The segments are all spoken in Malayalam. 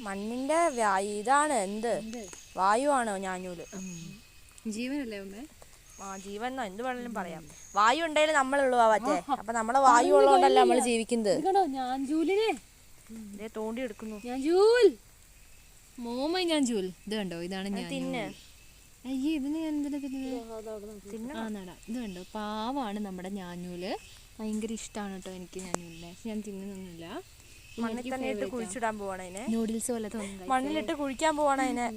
മണ്ണിന്റെ ഇതാണ് എന്ത് വായുവാണോ ഞാഞ്ഞൂല്? ജീവനല്ലേ അമ്മേ? ജീവൻ എന്ത് വേണമെങ്കിലും പറയാം. വായു ഉണ്ടെങ്കിൽ നമ്മളുള്ളൂ മറ്റേ. അപ്പൊ നമ്മളെ വായു ഉള്ളതുകൊണ്ടല്ലേ നമ്മൾ ജീവിക്കുന്നത്. തോണ്ടി എടുക്കുന്നു. ഞാഞ്ചൂൽ ഇത് കണ്ടോ? ഇതാണ് ഞാൻ. അയ്യേ, ഇതിന് ഞാൻ എന്തിനാ തിന്നുന്നത്? ഇത് കണ്ടോ? പാവാണ് നമ്മുടെ ഞാഞ്ഞൂല്. ഭയങ്കര ഇഷ്ടമാണ് കേട്ടോ എനിക്ക് ഞാഞ്ഞൂലിനെ. ഞാൻ തിന്നുന്നില്ല. മണ്ണിൽ തന്നെ ഇട്ട് കുഴിച്ചിടാൻ പോവാണ് അതിനെ. നൂഡിൽസ് പോലെ തോന്നുന്നു. മണ്ണിലിട്ട് കുഴിക്കാൻ പോവാണ് അതിനെ.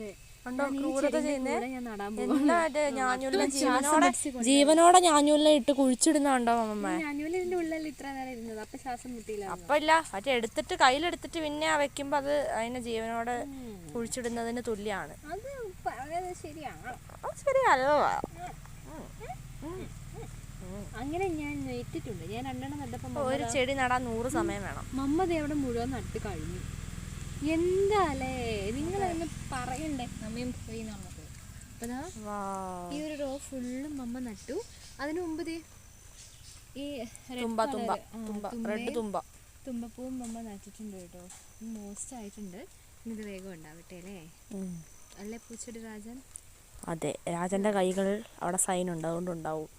ജീവനോടെ ഞാഞ്ഞൂലിനെ ഇട്ട് കുഴിച്ചിടുന്നുണ്ടോ അമ്മ? അപ്പൊ ഇല്ല, മറ്റേ എടുത്തിട്ട് കയ്യിലെടുത്തിട്ട് പിന്നെ വെക്കുമ്പോ അത് അതിനെ ജീവനോടെ കുഴിച്ചിടുന്നതിന് തുല്യാണ്. ശരിയല്ലോ. അങ്ങനെ ഞാൻ നെറ്റിട്ടുണ്ട്. ഞാൻ 2 നട്ടപ്പോ ഒരു ചെടി നടാൻ 100 സമയം വേണം. മമ്മത് അവിടെ മുഴുവൻ നട്ട് കഴിഞ്ഞു. എന്താലേ നിങ്ങളൊന്ന് പറയണ്ടേ? അമ്മയും പോയി എന്നുള്ളത്. ഈ ഒരു റോ ഫുള്ളും മമ്മ നട്ടു. അതിനു മുമ്പ് ഈ തുമ്പപ്പൂവും മമ്മ നട്ടിട്ടുണ്ട് കേട്ടോ. മോസ്റ്റ് ആയിട്ടുണ്ട്. ഇത് വേഗം ഉണ്ടാവട്ടെ അല്ലേ? അല്ലേ പൂച്ചെടി രാജൻ? അതെ, രാജന്റെ കൈകൾ അവിടെ സൈൻ ഉണ്ട്, അതുകൊണ്ടുണ്ടാവും.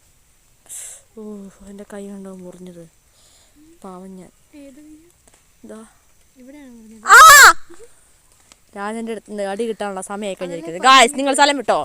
ഓ, എൻ്റെ കൈ ഉണ്ടോ മുറിഞ്ഞത്? പാവം ഞാൻ. രാജന്റെ അടുത്ത് അടി കിട്ടാനുള്ള സമയമായി കഴിഞ്ഞിരിക്കുന്നത്. ഗായ്സ്, നിങ്ങൾ സ്ഥലം വിട്ടോ.